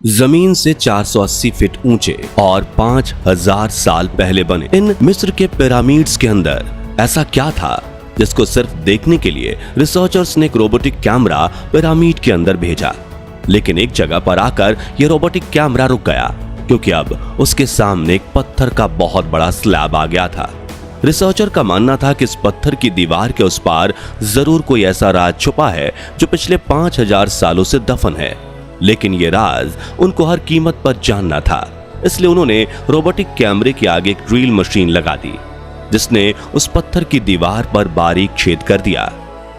जमीन से 480 फीट ऊंचे और 5000 साल पहले बने इन मिस्र के पिरामिड्स के अंदर ऐसा क्या था जिसको सिर्फ देखने के लिए रिसर्चर्स ने एक रोबोटिक कैमरा पिरामिड के अंदर भेजा। लेकिन एक जगह पर आकर यह रोबोटिक कैमरा रुक गया, क्योंकि अब उसके सामने एक पत्थर का बहुत बड़ा स्लैब आ गया था। रिसर्चर का मानना था कि इस पत्थर की दीवार के उस पार जरूर कोई ऐसा राज छुपा है जो पिछले 5000 सालों से दफन है। लेकिन ये राज उनको हर कीमत पर जानना था, इसलिए उन्होंने रोबोटिक कैमरे के आगे एक ड्रिल मशीन लगा दी, जिसने उस पत्थर की दीवार पर बारीक छेद कर दिया।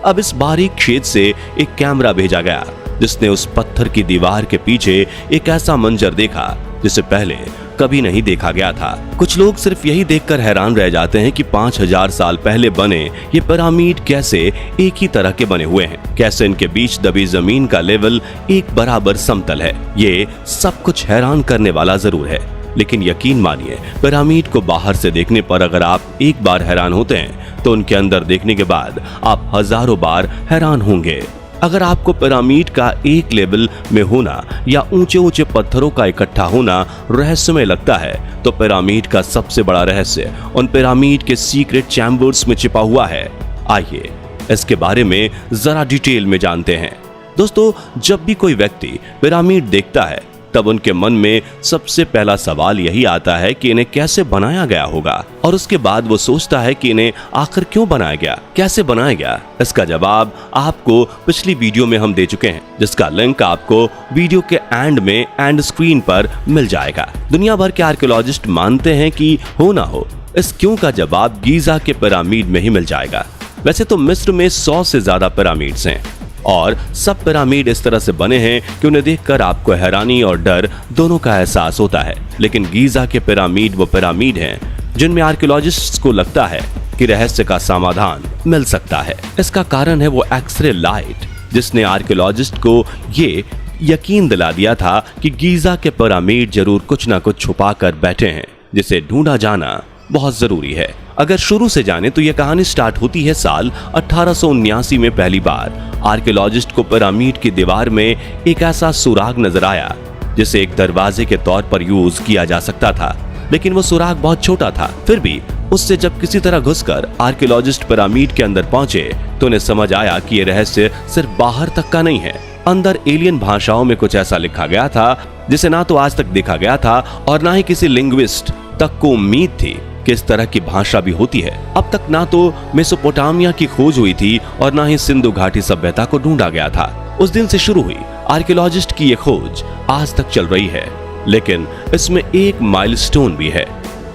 अब इस बारीक छेद से एक कैमरा भेजा गया, जिसने उस पत्थर की दीवार के पीछे एक ऐसा मंजर देखा जिसे पहले कभी नहीं देखा गया था। कुछ लोग सिर्फ यही देखकर हैरान रह जाते हैं कि 5000 साल पहले बने ये पिरामिड कैसे एक ही तरह के बने हुए हैं, कैसे इनके बीच दबी जमीन का लेवल एक बराबर समतल है। ये सब कुछ हैरान करने वाला जरूर है, लेकिन यकीन मानिए, पिरामिड को बाहर से देखने पर अगर आप एक बार हैरान होते हैं तो उनके अंदर देखने के बाद आप हजारों बार हैरान होंगे। अगर आपको पिरामिड का एक लेवल में होना या ऊंचे ऊंचे पत्थरों का इकट्ठा होना रहस्यमय लगता है, तो पिरामिड का सबसे बड़ा रहस्य उन पिरामिड के सीक्रेट चैम्बर्स में छिपा हुआ है। आइए इसके बारे में जरा डिटेल में जानते हैं। दोस्तों, जब भी कोई व्यक्ति पिरामिड देखता है तब उनके मन में सबसे पहला सवाल यही आता है कि इन्हें कैसे बनाया गया होगा, और उसके बाद वो सोचता है कि इन्हें आखिर क्यों बनाया गया, कैसे बनाया गया। इसका जवाब आपको पिछली वीडियो में हम दे चुके हैं, जिसका लिंक आपको वीडियो के एंड में एंड स्क्रीन पर मिल जाएगा। दुनिया भर के आर्कियोलॉजिस्ट मानते हैं कि हो ना हो, इस क्यों का जवाब गीजा के पिरामिड में ही मिल जाएगा। वैसे तो मिस्र में 100 से ज्यादा पिरामिड्स हैं, और सब पिरामिड इस तरह से बने हैं कि उन्हें देखकर आपको हैरानी और डर दोनों का एहसास होता है। लेकिन गीजा के पिरामिड वो पिरामिड हैं जिनमें आर्कियोलॉजिस्ट्स को लगता है कि रहस्य का समाधान मिल सकता है। इसका कारण है वो एक्सरे लाइट, जिसने आर्कियोलॉजिस्ट को ये यकीन दिला दिया था कि गीजा के पिरामिड जरूर कुछ ना कुछ छुपा कर बैठे हैं, जिसे ढूंढा जाना बहुत जरूरी है। अगर शुरू से जाने तो यह कहानी स्टार्ट होती है साल 1879 में। पहली बार आर्कियोलॉजिस्ट को पिरामिड की दीवार में एक ऐसा सुराग नजर आया जिसे एक दरवाजे के तौर पर यूज किया जा सकता था, लेकिन वो सुराग बहुत छोटा था। फिर भी उससे जब किसी तरह घुसकर आर्कियोलॉजिस्ट पिरामिड के अंदर पहुंचे तो उन्हें समझ आया कि यह रहस्य सिर्फ बाहर तक का नहीं है। अंदर एलियन भाषाओं में कुछ ऐसा लिखा गया था जिसे ना तो आज तक देखा गया था और ना ही किसी लिंग्विस्ट तक को उम्मीद थी कि इस तरह की भाषा भी होती है। अब तक ना तो मेसोपोटामिया की खोज हुई थी और ना ही सिंधु घाटी सभ्यता को ढूंढा गया था। उस दिन से शुरू हुई आर्कियोलॉजिस्ट की ये खोज आज तक चल रही है, लेकिन इसमें एक माइलस्टोन भी है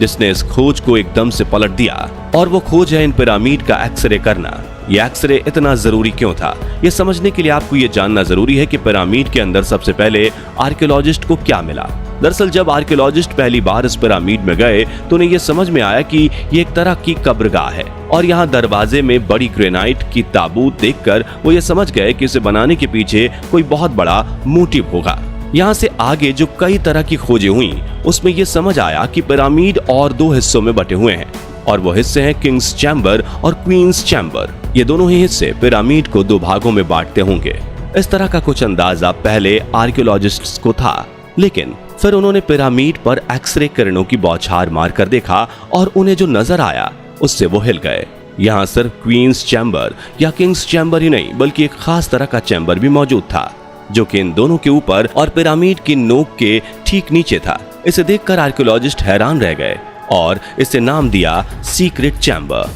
जिसने इस खोज को एकदम से पलट दिया, और वो खोज है इन पिरामिड का एक्सरे करना। ये एक्सरे इतना जरूरी क्यों था, ये समझने के लिए आपको ये जानना जरूरी है कि पिरामिड के अंदर सबसे पहले आर्कियोलॉजिस्ट को क्या मिला। दरअसल जब आर्कियोलॉजिस्ट पहली बार इस पिरामिड में गए तो उन्हें यह समझ में आया कि ये एक तरह की कब्रगाह है, और यहाँ दरवाजे में बड़ी ग्रेनाइट की ताबूत देखकर वो ये समझ गए कि इसे बनाने के पीछे कोई बहुत बड़ा मोटिव होगा। यहाँ से आगे जो कई तरह की खोजें हुई उसमें यह समझ आया कि पिरामिड और 2 हिस्सों में बटे हुए हैं, और वो हिस्से हैं किंग्स चैम्बर और क्वींस चैम्बर। ये दोनों ही हिस्से पिरामिड को 2 भागों में बांटते होंगे। इस तरह का कुछ अंदाजा पहले आर्कियोलॉजिस्ट्स को था, लेकिन फिर उन्होंने पिरामिड पर एक्सरे किरणों की बौछार मारकर देखा और उन्हें जो नजर आया उससे वो हिल गए। यहाँ सिर्फ क्वींस चैम्बर या किंग्स चैम्बर ही नहीं, बल्कि एक खास तरह का चैम्बर भी मौजूद था, जो कि इन दोनों के ऊपर और पिरामिड की नोक के ठीक नीचे था। इसे देखकर आर्कियोलॉजिस्ट हैरान रह गए और इसे नाम दिया सीक्रेट चैम्बर।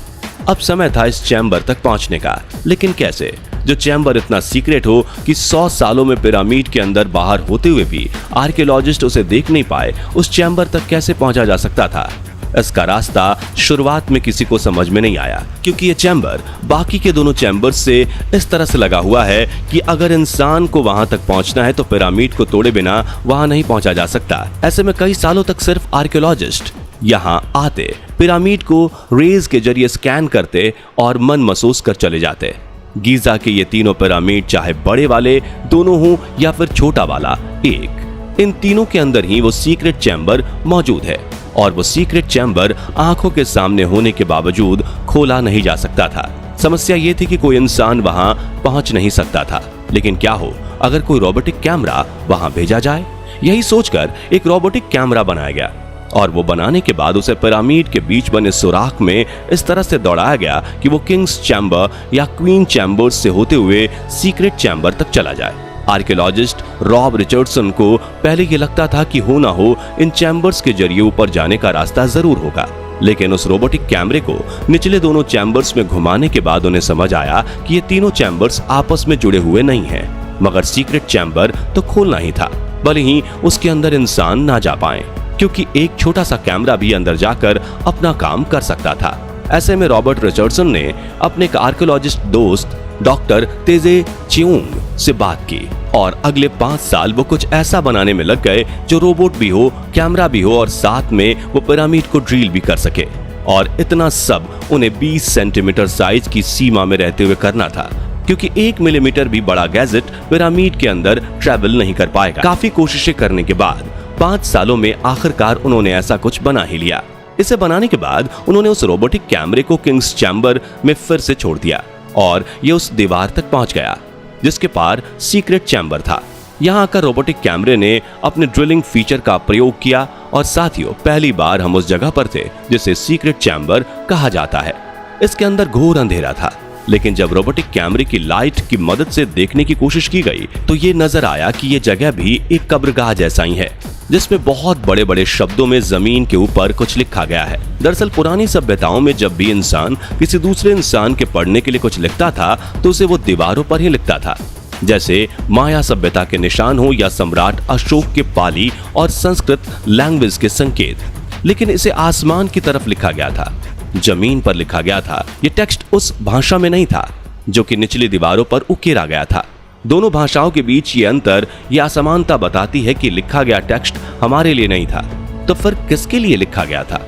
अब समय था इस चैम्बर तक पहुंचने का, लेकिन कैसे? जो चैम्बर इतना सीक्रेट हो कि 100 सालों में पिरामिड के अंदर बाहर होते हुए भी आर्कियोलॉजिस्ट उसे देख नहीं पाए, उस चैम्बर तक कैसे पहुंचा जा सकता था? इसका रास्ता शुरुआत में किसी को समझ में नहीं आया, क्योंकि ये चैम्बर बाकी के दोनों चैम्बर्स से इस तरह से लगा हुआ है कि अगर इंसान को वहां तक पहुंचना है तो पिरामिड को तोड़े बिना वहां नहीं पहुंचा जा सकता। ऐसे में कई सालों तक सिर्फ आर्कियोलॉजिस्ट यहाँ आते, पिरामिड को रेज के जरिए स्कैन करते और मन महसूस कर चले जाते। गीजा के ये तीनों पिरामिड, चाहे बड़े वाले दोनों हों या फिर छोटा वाला एक, इन तीनों के अंदर ही वो सीक्रेट चैम्बर मौजूद है, और वो सीक्रेट चैम्बर आंखों के सामने होने के बावजूद खोला नहीं जा सकता था। समस्या ये थी कि कोई इंसान वहां पहुंच नहीं सकता था। लेकिन क्या हो अगर कोई रोबोटिक कैमरा वहां भेजा जाए? यही सोचकर एक रोबोटिक कैमरा बनाया गया और वो बनाने के बाद उसे पिरामिड के बीच बने सुराख में इस तरह से दौड़ाया गया कि वो किंग्स चैम्बर या क्वीन चैम्बर्स से होते हुए सीक्रेट चैम्बर तक चला जाए। आर्कियोलॉजिस्ट रॉब रिचर्डसन को पहले ये लगता था कि हो ना हो इन चैम्बर्स के जरिए ऊपर जाने का रास्ता जरूर होगा, लेकिन उस रोबोटिक कैमरे को निचले दोनों चैम्बर्स में घुमाने के बाद उन्हें समझ आया कि ये तीनों चैम्बर्स आपस में जुड़े हुए नहीं हैं, मगर सीक्रेट चैम्बर तो खोलना ही था, भले ही उसके अंदर इंसान ना जा पाए, क्योंकि एक छोटा सा कैमरा भी अंदर जाकर अपना काम कर सकता था। ऐसे में रॉबर्ट रिचर्डसन ने अपने एक आर्कियोलॉजिस्ट दोस्त डॉक्टर तेजे चियोंग से बात की और अगले 5 साल वो कुछ ऐसा बनाने में लग गए जो रोबोट भी हो, कैमरा भी हो और साथ में वो पिरामिड को ड्रिल भी कर सके। और इतना सब उन्हें 20 सेंटीमीटर साइज की सीमा में रहते हुए करना था, क्योंकि 1 मिलीमीटर भी बड़ा गैजेट पिरामिड के अंदर ट्रैवल नहीं कर पाएगा। काफी कोशिशें करने के बाद 5 सालों में आखिरकार उन्होंने ऐसा कुछ बना ही लिया। इसे बनाने के बाद उन्होंने उस रोबोटिक कैमरे को किंग्स चैम्बर में फिर से छोड़ दिया और ये उस दीवार तक पहुंच गया जिसके पार सीक्रेट चैम्बर था। यहाँ आकर रोबोटिक कैमरे ने अपने ड्रिलिंग फीचर का प्रयोग किया और साथियों, पहली बार हम उस जगह पर थे जिसे सीक्रेट चैम्बर कहा जाता है। इसके अंदर घोर अंधेरा था, लेकिन जब रोबोटिक कैमरे की लाइट की मदद से देखने की कोशिश की गई तो ये नजर आया कि ये जगह भी एक कब्रगाह जैसा ही है, जिसमें बहुत बड़े बड़े शब्दों में जमीन के ऊपर कुछ लिखा गया है। दरअसल पुरानी सभ्यताओं में जब भी इंसान किसी दूसरे इंसान के पढ़ने के लिए कुछ लिखता था तो उसे वो दीवारों पर ही लिखता था, जैसे माया सभ्यता के निशान हो या सम्राट अशोक के पाली और संस्कृत लैंग्वेज के संकेत। लेकिन इसे आसमान की तरफ लिखा गया था, जमीन पर लिखा गया था। ये टेक्स्ट उस भाषा में नहीं था जो कि निचली दीवारों पर उकेरा गया था। दोनों भाषाओं के बीच ये अंतर, ये असमानता बताती है कि लिखा गया टेक्स्ट हमारे लिए नहीं था, तो फिर किसके लिए लिखा गया था?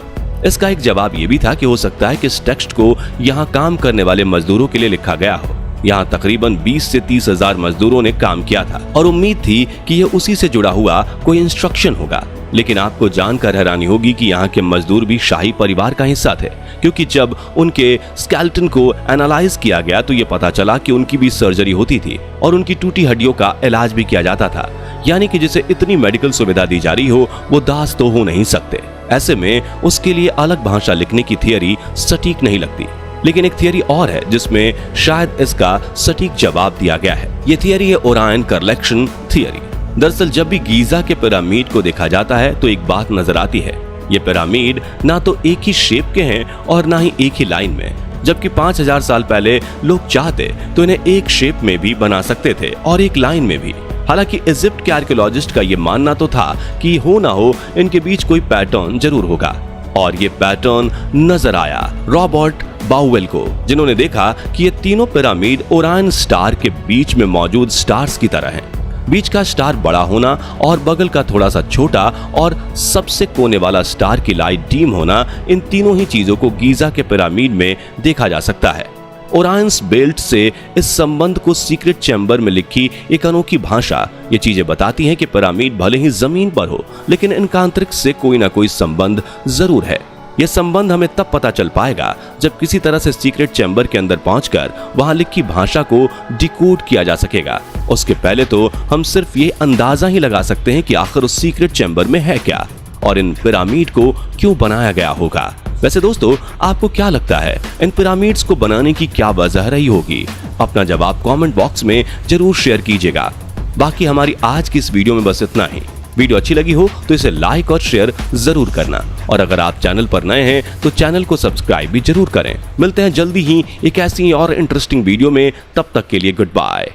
इसका एक जवाब ये भी था कि हो सकता है कि इस टेक्स्ट को यहाँ काम करने वाले मजदूरों के लिए लिखा गया हो। यहाँ तकरीबन 20 से 30 हजार मजदूरों ने काम किया था और उम्मीद थी कि यह उसी से जुड़ा हुआ कोई इंस्ट्रक्शन होगा। लेकिन आपको जानकर हैरानी होगी कि यहाँ के मजदूर भी शाही परिवार का हिस्सा थे, क्योंकि जब उनके स्केलेटन को एनालाइज किया गया तो ये पता चला कि उनकी भी सर्जरी होती थी और उनकी टूटी हड्डियों का इलाज भी किया जाता था। यानी कि जिसे इतनी मेडिकल सुविधा दी जा रही हो वो दास तो हो नहीं सकते। ऐसे में उसके लिए अलग भाषा लिखने की थियरी सटीक नहीं लगती। लेकिन एक थियरी और है जिसमें शायद इसका सटीक जवाब दिया गया है। ये थियरी है ओरायन कलेक्शन थियरी। दरअसल जब भी गीजा के पिरामिड को देखा जाता है तो एक बात नजर आती है, ये पिरामिड ना तो एक ही शेप के हैं और ना ही एक ही लाइन में। जबकि 5000 साल पहले लोग चाहते तो इन्हें एक शेप में भी बना सकते थे और एक लाइन में भी। हालांकि इजिप्ट के आर्कियोलॉजिस्ट का ये मानना तो था कि हो ना हो इनके बीच कोई पैटर्न जरूर होगा, और ये पैटर्न नजर आया रॉबर्ट बाउवेल को, जिन्होंने देखा कि ये तीनों पिरामिड ओरायन स्टार के बीच में मौजूद स्टार्स की तरह हैं। बीच का स्टार बड़ा होना और बगल का थोड़ा सा छोटा और सबसे कोने वाला स्टार की लाइट डीम होना, इन तीनों ही चीजों को गीजा के पिरामिड में देखा जा सकता है। ओरायंस बेल्ट से इस संबंध को सीक्रेट चैम्बर में लिखी एक अनोखी भाषा ये चीजें बताती हैं कि पिरामिड भले ही जमीन पर हो, लेकिन इनका अंतरिक्ष से कोई ना कोई संबंध जरूर है। यह संबंध हमें तब पता चल पाएगा जब किसी तरह से सीक्रेट चैम्बर के अंदर पहुंचकर वहां लिखी भाषा को डिकोड किया जा सकेगा। उसके पहले तो हम सिर्फ ये अंदाजा ही लगा सकते हैं कि आखिर उस सीक्रेट चैम्बर में है क्या और इन पिरामिड को क्यों बनाया गया होगा। वैसे दोस्तों, आपको क्या लगता है इन पिरामिड्स को बनाने की क्या वजह रही होगी? अपना जवाब कमेंट बॉक्स में जरूर शेयर कीजिएगा। बाकी हमारी आज की इस वीडियो में बस इतना ही। वीडियो अच्छी लगी हो तो इसे लाइक और शेयर जरूर करना, और अगर आप चैनल पर नए हैं तो चैनल को सब्सक्राइब भी जरूर करें। मिलते हैं जल्दी ही एक ऐसी और इंटरेस्टिंग वीडियो में, तब तक के लिए गुड बाय।